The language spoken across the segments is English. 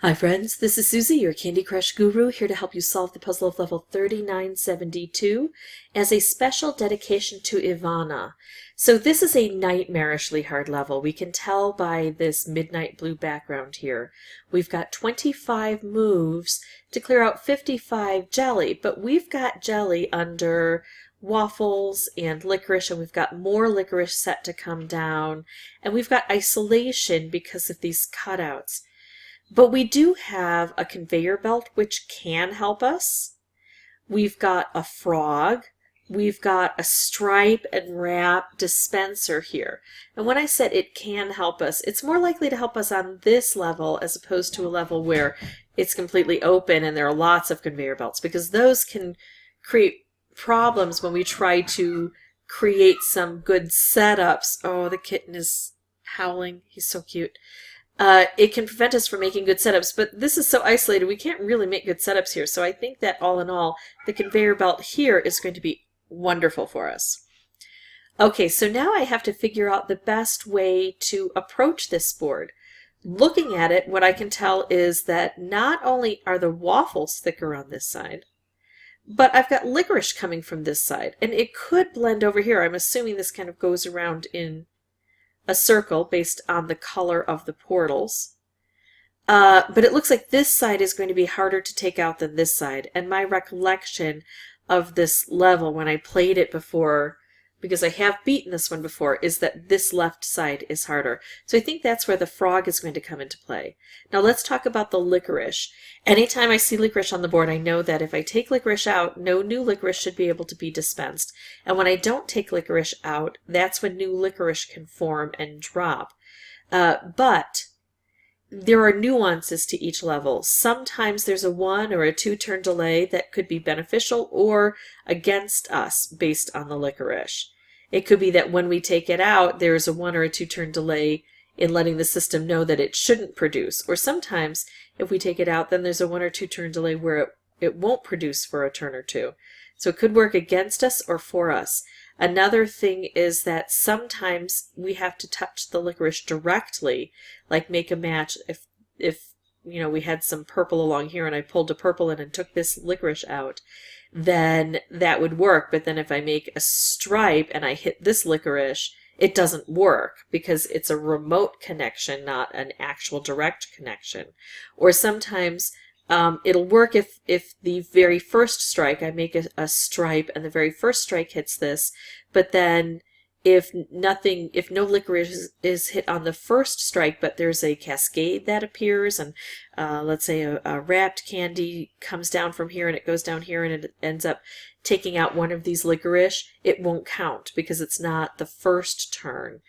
Hi friends, this is Susie, your Candy Crush guru, here to help you solve the puzzle of level 3972 as a special dedication to Ivana. So this is a nightmarishly hard level. We can tell by this midnight blue background here. We've got 25 moves to clear out 55 jelly, but we've got jelly under waffles and licorice, and we've got more licorice set to come down, and we've got isolation because of these cutouts. But we do have a conveyor belt which can help us. We've got a frog. We've got a stripe and wrap dispenser here. And when I said it can help us, it's more likely to help us on this level as opposed to a level where it's completely open and there are lots of conveyor belts, because those can create problems when we try to create some good setups. Oh, the kitten is howling. He's so cute. It can prevent us from making good setups, but this is so isolated we can't really make good setups here. So I think that all in all, the conveyor belt here is going to be wonderful for us. Okay, so now I have to figure out the best way to approach this board. Looking at it, what I can tell is that not only are the waffles thicker on this side, but I've got licorice coming from this side, and it could blend over here. I'm assuming this kind of goes around in a circle based on the color of the portals. But it looks like this side is going to be harder to take out than this side. And my recollection of this level when I played it before, because I have beaten this one before, is that this left side is harder. So I think that's where the frog is going to come into play. Now let's talk about the licorice. Anytime I see licorice on the board, I know that if I take licorice out, no new licorice should be able to be dispensed. And when I don't take licorice out, that's when new licorice can form and drop. But there are nuances to each level. Sometimes there's a 1 or a 2 turn delay that could be beneficial or against us based on the licorice. It could be that when we take it out, there's a 1 or a 2 turn delay in letting the system know that it shouldn't produce. Or sometimes if we take it out, then there's a 1 or 2 turn delay where it won't produce for a turn or two. So it could work against us or for us. Another thing is that sometimes we have to touch the licorice directly, like make a match. If you know, we had some purple along here and I pulled a purple in and took this licorice out, then that would work. But then if I make a stripe and I hit this licorice, it doesn't work because it's a remote connection, not an actual direct connection. Or sometimes it'll work if the very first strike, I make a stripe and the very first strike hits this, but then if no licorice is hit on the first strike, but there's a cascade that appears, and let's say a wrapped candy comes down from here and it goes down here and it ends up taking out one of these licorice, it won't count because it's not the first turn.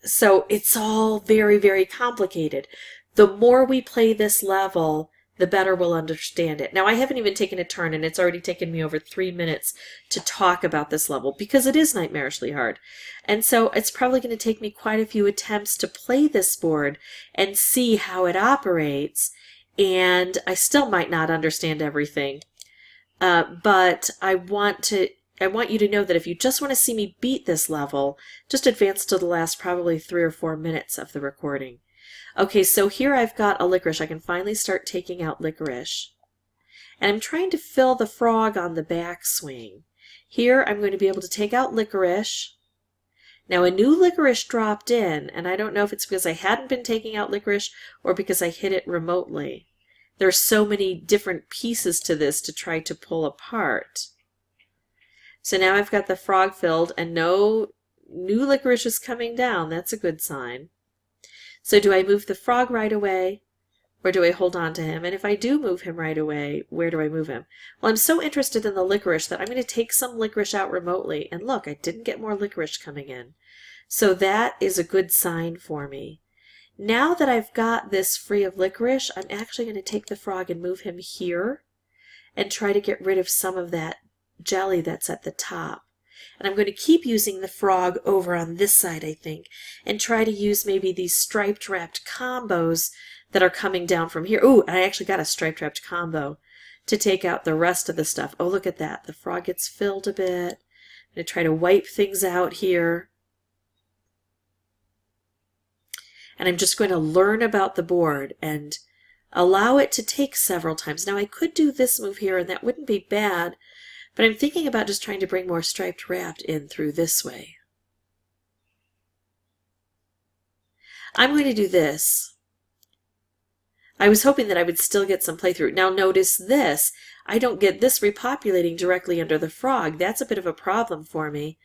So it's all very, very complicated. The more we play this level, the better we'll understand it. Now, I haven't even taken a turn, and it's already taken me over 3 minutes to talk about this level because it is nightmarishly hard. And so it's probably going to take me quite a few attempts to play this board and see how it operates, and I still might not understand everything. But I want you to know that if you just want to see me beat this level, just advance to the last probably 3 or 4 minutes of the recording. Okay, so here I've got a licorice. I can finally start taking out licorice. And I'm trying to fill the frog on the back swing. Here I'm going to be able to take out licorice. Now a new licorice dropped in, and I don't know if it's because I hadn't been taking out licorice or because I hit it remotely. There's so many different pieces to this to try to pull apart. So now I've got the frog filled and no new licorice is coming down. That's a good sign. So do I move the frog right away, or do I hold on to him? And if I do move him right away, where do I move him? Well, I'm so interested in the licorice that I'm going to take some licorice out remotely. And look, I didn't get more licorice coming in. So that is a good sign for me. Now that I've got this free of licorice, I'm actually going to take the frog and move him here and try to get rid of some of that jelly that's at the top. And I'm going to keep using the frog over on this side, I think, and try to use maybe these striped wrapped combos that are coming down from here. Ooh, I actually got a striped wrapped combo to take out the rest of the stuff. Oh, look at that. The frog gets filled a bit. I'm going to try to wipe things out here. And I'm just going to learn about the board and allow it to take several times. Now I could do this move here and that wouldn't be bad, but I'm thinking about just trying to bring more striped wrapped in through this way. I'm going to do this. I was hoping that I would still get some playthrough. Now notice this. I don't get this repopulating directly under the frog. That's a bit of a problem for me.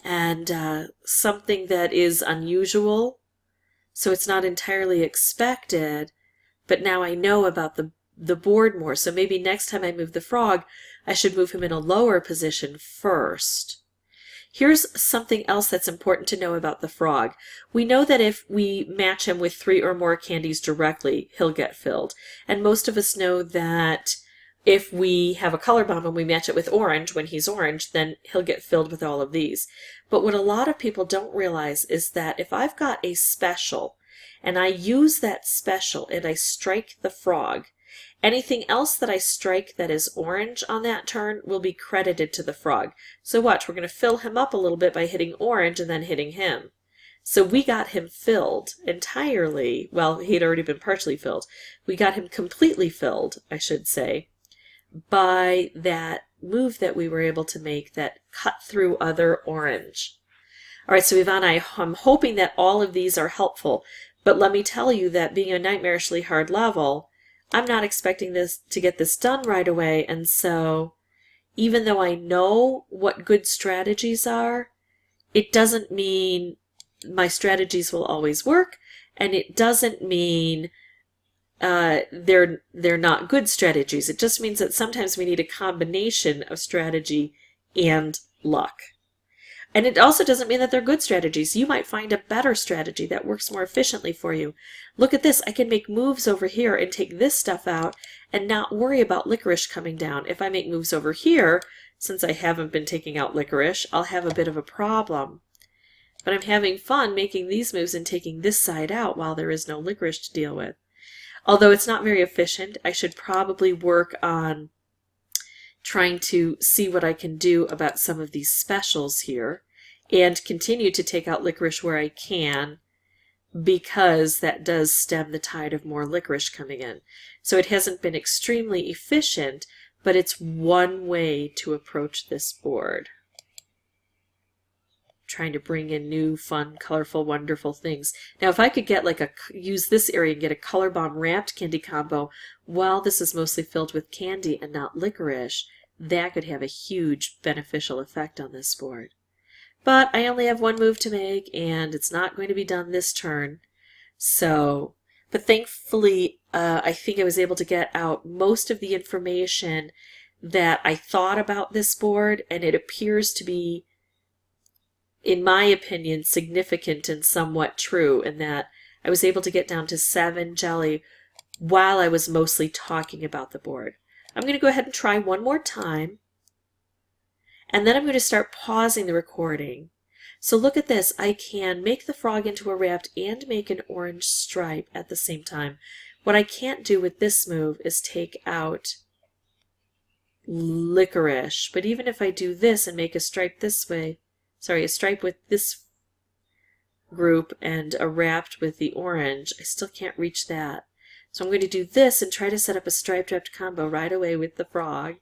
And something that is unusual. So it's not entirely expected. But now I know about the board more. So maybe next time I move the frog, I should move him in a lower position first. Here's something else that's important to know about the frog. We know that if we match him with 3 or more candies directly, he'll get filled. And most of us know that if we have a color bomb and we match it with orange when he's orange, then he'll get filled with all of these. But what a lot of people don't realize is that if I've got a special and I use that special and I strike the frog, anything else that I strike that is orange on that turn will be credited to the frog. So watch, we're going to fill him up a little bit by hitting orange and then hitting him. So we got him filled entirely. Well, he'd already been partially filled. We got him completely filled, I should say, by that move that we were able to make that cut through other orange. All right, so Ivana, I'm hoping that all of these are helpful. But let me tell you that being a nightmarishly hard level, I'm not expecting this to get this done right away, and so even though I know what good strategies are, it doesn't mean my strategies will always work, and it doesn't mean they're not good strategies. It just means that sometimes we need a combination of strategy and luck. And it also doesn't mean that they're good strategies. You might find a better strategy that works more efficiently for you. Look at this. I can make moves over here and take this stuff out and not worry about licorice coming down. If I make moves over here, since I haven't been taking out licorice, I'll have a bit of a problem. But I'm having fun making these moves and taking this side out while there is no licorice to deal with. Although it's not very efficient, I should probably work on trying to see what I can do about some of these specials here and continue to take out licorice where I can, because that does stem the tide of more licorice coming in. So it hasn't been extremely efficient, but it's one way to approach this board. Trying to bring in new, fun, colorful, wonderful things. Now, if I could get use this area and get a color bomb wrapped candy combo while this is mostly filled with candy and not licorice, that could have a huge beneficial effect on this board. But I only have one move to make, and it's not going to be done this turn. So, but thankfully, I think I was able to get out most of the information that I thought about this board, and it appears to be, in my opinion, significant and somewhat true, in that I was able to get down to 7 jelly while I was mostly talking about the board. I'm going to go ahead and try one more time, and then I'm going to start pausing the recording. So look at this. I can make the frog into a wrapped and make an orange stripe at the same time. What I can't do with this move is take out licorice. But even if I do this and make a stripe this way, sorry, a stripe with this group and a wrapped with the orange, I still can't reach that. So I'm going to do this and try to set up a striped wrapped combo right away with the frog.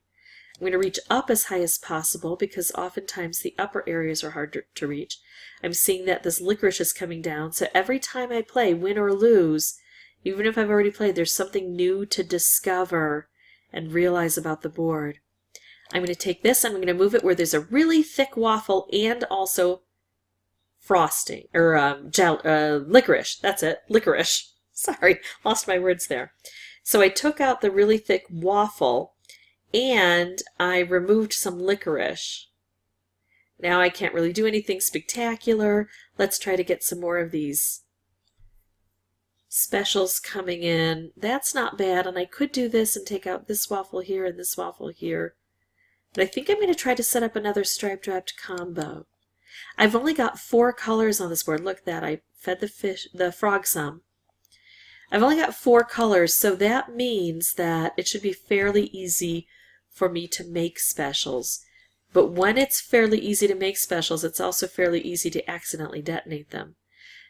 I'm going to reach up as high as possible because oftentimes the upper areas are hard to reach. I'm seeing that this licorice is coming down, so every time I play, win or lose, even if I've already played, there's something new to discover and realize about the board. I'm going to take this, I'm going to move it where there's a really thick waffle and also frosting, or licorice. That's it, licorice. Sorry, lost my words there. So I took out the really thick waffle and I removed some licorice. Now I can't really do anything spectacular. Let's try to get some more of these specials coming in. That's not bad, and I could do this and take out this waffle here and this waffle here. But I think I'm going to try to set up another striped wrapped combo. I've only got 4 colors on this board. Look at that. I fed the frog some. I've only got 4 colors, so that means that it should be fairly easy for me to make specials. But when it's fairly easy to make specials, it's also fairly easy to accidentally detonate them.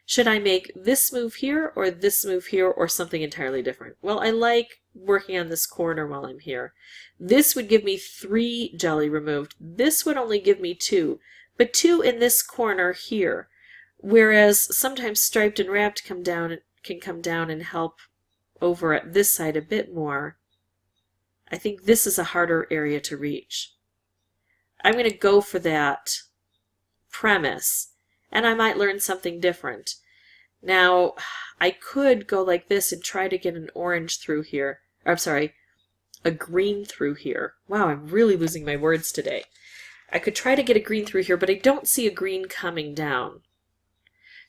Should I make this move here or this move here or something entirely different? Well, I like working on this corner while I'm here. This would give me 3 jelly removed. This would only give me 2, but 2 in this corner here. Whereas sometimes striped and wrapped can come down and help over at this side a bit more. I think this is a harder area to reach. I'm going to go for that premise, and I might learn something different. Now, I could go like this and try to get an orange through here. Or, I'm sorry, a green through here. Wow, I'm really losing my words today. I could try to get a green through here, but I don't see a green coming down.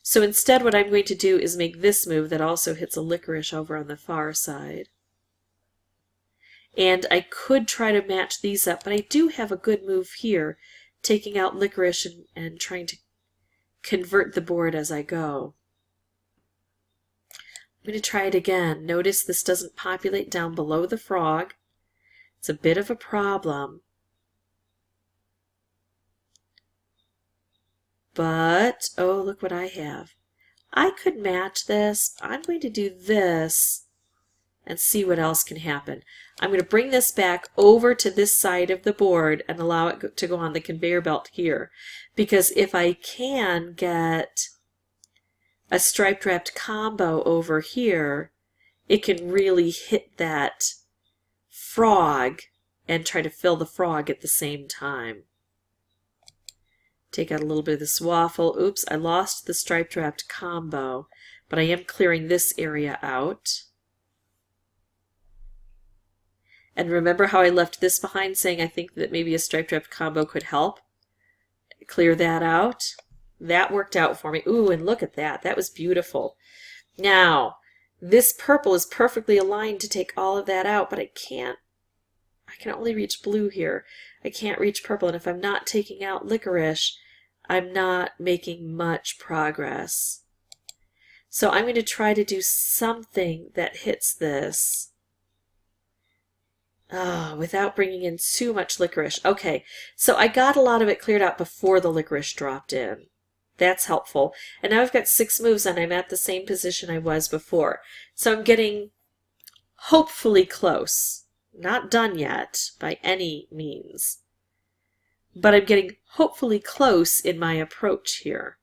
So instead what I'm going to do is make this move that also hits a licorice over on the far side. And I could try to match these up, but I do have a good move here, taking out licorice and trying to convert the board as I go. I'm going to try it again. Notice this doesn't populate down below the frog. It's a bit of a problem. But, oh, look what I have. I could match this. I'm going to do this and see what else can happen. I'm going to bring this back over to this side of the board and allow it to go on the conveyor belt here. Because if I can get a striped wrapped combo over here, it can really hit that frog and try to fill the frog at the same time. Take out a little bit of this waffle. Oops, I lost the striped wrapped combo, but I am clearing this area out. And remember how I left this behind, saying I think that maybe a striped wrapped combo could help? Clear that out. That worked out for me. Ooh, and look at that. That was beautiful. Now, this purple is perfectly aligned to take all of that out, but I can't. I can only reach blue here. I can't reach purple, and if I'm not taking out licorice, I'm not making much progress. So I'm going to try to do something that hits this without bringing in too much licorice. Okay, so I got a lot of it cleared out before the licorice dropped in. That's helpful. And now I've got 6 moves and I'm at the same position I was before. So I'm getting hopefully close. Not done yet by any means. But I'm getting hopefully close in my approach here.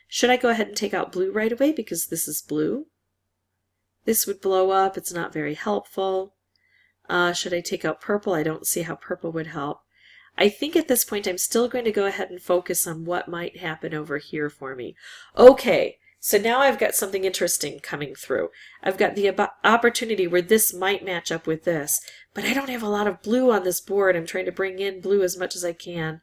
Should I go ahead and take out blue right away because this is blue? This would blow up. It's not very helpful. Should I take out purple? I don't see how purple would help. I think at this point I'm still going to go ahead and focus on what might happen over here for me. Okay, so now I've got something interesting coming through. I've got the opportunity where this might match up with this, but I don't have a lot of blue on this board. I'm trying to bring in blue as much as I can.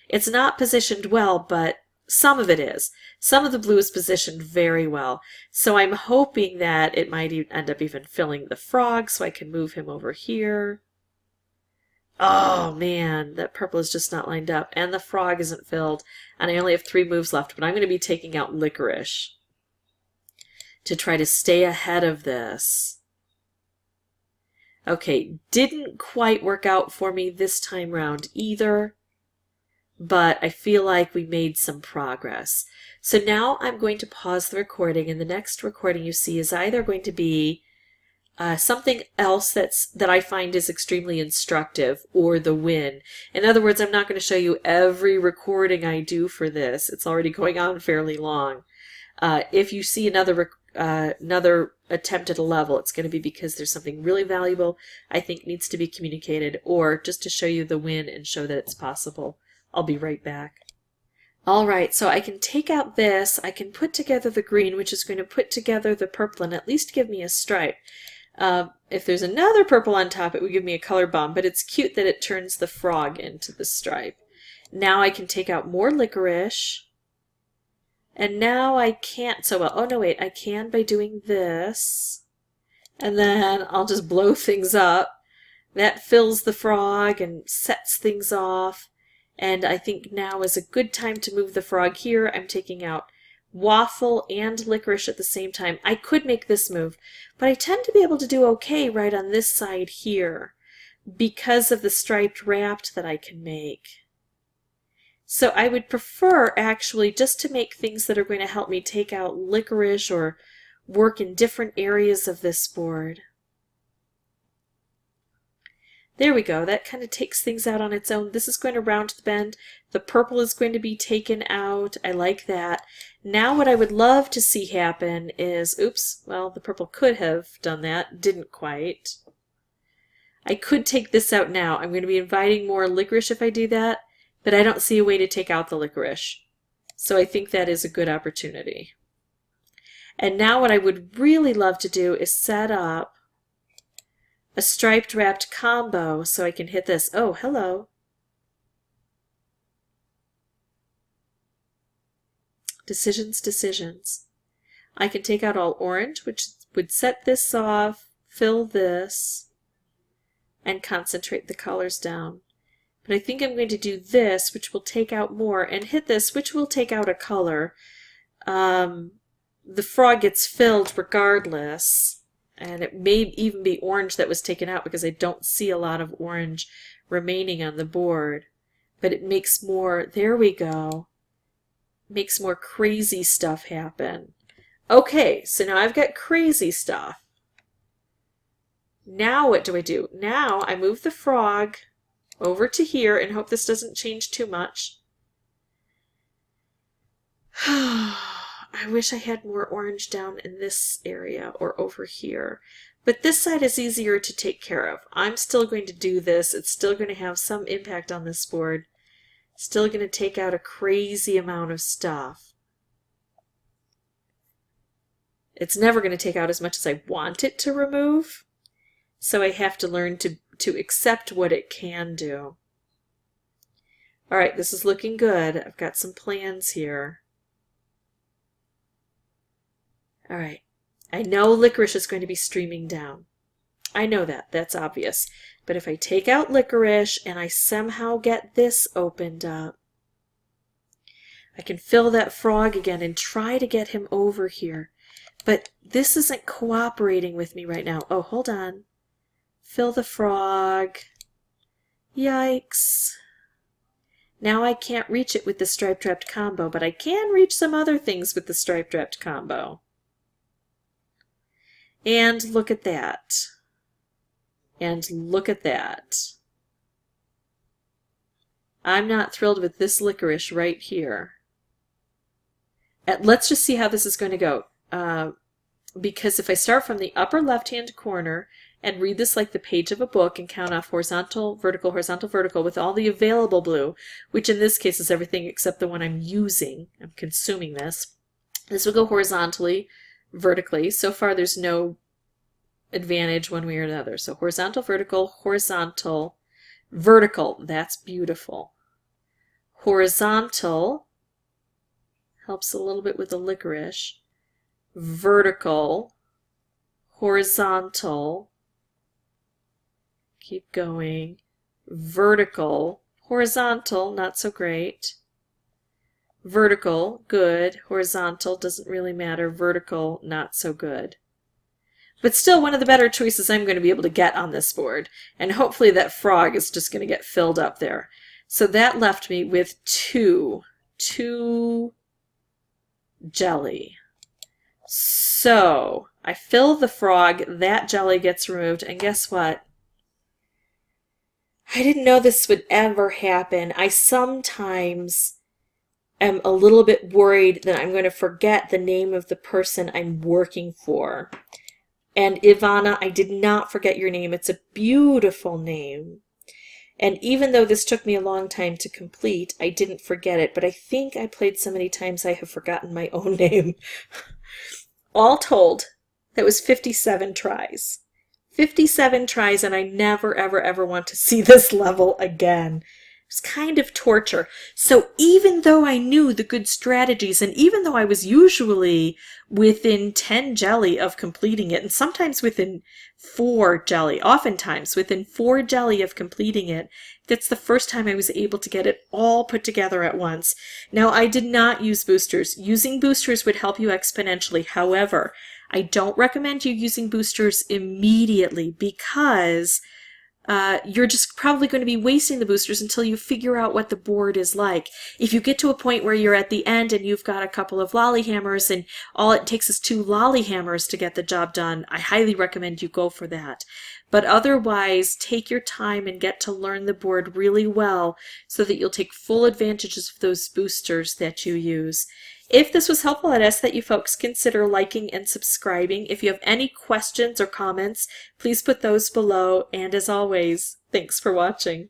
It's not positioned well, but some of it is. Some of the blue is positioned very well. So I'm hoping that it might end up even filling the frog so I can move him over here. Oh man, that purple is just not lined up, and the frog isn't filled, and I only have 3 moves left, but I'm going to be taking out licorice to try to stay ahead of this. Okay, didn't quite work out for me this time round either, but I feel like we made some progress. So now I'm going to pause the recording, and the next recording you see is either going to be something else that I find is extremely instructive, or the win. In other words, I'm not going to show you every recording I do for this. It's already going on fairly long. If you see another attempt at a level, it's going to be because there's something really valuable I think needs to be communicated, or just to show you the win and show that it's possible. I'll be right back. Alright, so I can take out this, I can put together the green, which is going to put together the purple and at least give me a stripe. If there's another purple on top, it would give me a color bomb, but it's cute that it turns the frog into the stripe. Now I can take out more licorice, and now I can't so well. Oh no, wait, I can by doing this, and then I'll just blow things up. That fills the frog and sets things off, and I think now is a good time to move the frog here. I'm taking out waffle and licorice at the same time. I could make this move, but I tend to be able to do okay right on this side here because of the striped wrapped that I can make. So I would prefer actually just to make things that are going to help me take out licorice or work in different areas of this board. There we go. That kind of takes things out on its own. This is going to round the bend. The purple is going to be taken out. I like that. Now what I would love to see happen is, oops, well, the purple could have done that. Didn't quite. I could take this out now. I'm going to be inviting more licorice if I do that, but I don't see a way to take out the licorice. So I think that is a good opportunity. And now what I would really love to do is set up a striped wrapped combo so I can hit this. Oh, hello. Decisions, decisions. I can take out all orange, which would set this off, fill this, and concentrate the colors down. But I think I'm going to do this, which will take out more, and hit this, which will take out a color. The frog gets filled regardless, and it may even be orange that was taken out because I don't see a lot of orange remaining on the board. But it makes more, there we go, makes more crazy stuff happen. Okay, so now I've got crazy stuff. Now what do I do? Now I move the frog over to here and hope this doesn't change too much. I wish I had more orange down in this area or over here. But this side is easier to take care of. I'm still going to do this. It's still going to have some impact on this board. Still going to take out a crazy amount of stuff. It's never going to take out as much as I want it to remove. So I have to learn to accept what it can do. All right, this is looking good. I've got some plans here. All right, I know licorice is going to be streaming down. I know that, that's obvious. But if I take out licorice and I somehow get this opened up, I can fill that frog again and try to get him over here. But this isn't cooperating with me right now. Oh, hold on. Fill the frog. Yikes. Now I can't reach it with the striped wrapped combo, but I can reach some other things with the striped wrapped combo. And look at that. And look at that. I'm not thrilled with this licorice right here. Let's just see how this is going to go. Because if I start from the upper left-hand corner and read this like the page of a book and count off horizontal, vertical, with all the available blue, which in this case is everything except the one I'm using, I'm consuming this. This will go horizontally, vertically. So far there's no advantage one way or another. So horizontal, vertical, that's beautiful. Horizontal helps a little bit with the licorice. Vertical, horizontal, keep going, vertical, horizontal, not so great, vertical, good, horizontal, doesn't really matter, vertical, not so good. But still one of the better choices I'm going to be able to get on this board, and hopefully that frog is just going to get filled up there. So that left me with two jelly. So I fill the frog, that jelly gets removed, and guess what? I didn't know this would ever happen. I sometimes am a little bit worried that I'm going to forget the name of the person I'm working for. And Ivana, I did not forget your name. It's a beautiful name. And even though this took me a long time to complete, I didn't forget it. But I think I played so many times I have forgotten my own name. All told, that was 57 tries. 57 tries, and I never, ever, ever want to see this level again. It's kind of torture. So even though I knew the good strategies, and even though I was usually within 10 jelly of completing it, and sometimes within 4 jelly, oftentimes within 4 jelly of completing it, that's the first time I was able to get it all put together at once. Now, I did not use boosters. Using boosters would help you exponentially. However, I don't recommend you using boosters immediately because you're just probably going to be wasting the boosters until you figure out what the board is like. If you get to a point where you're at the end and you've got a couple of lolly hammers and all it takes is 2 lolly hammers to get the job done, I highly recommend you go for that. But otherwise, take your time and get to learn the board really well so that you'll take full advantage of those boosters that you use. If this was helpful, I'd ask that you folks consider liking and subscribing. If you have any questions or comments, please put those below. And as always, thanks for watching.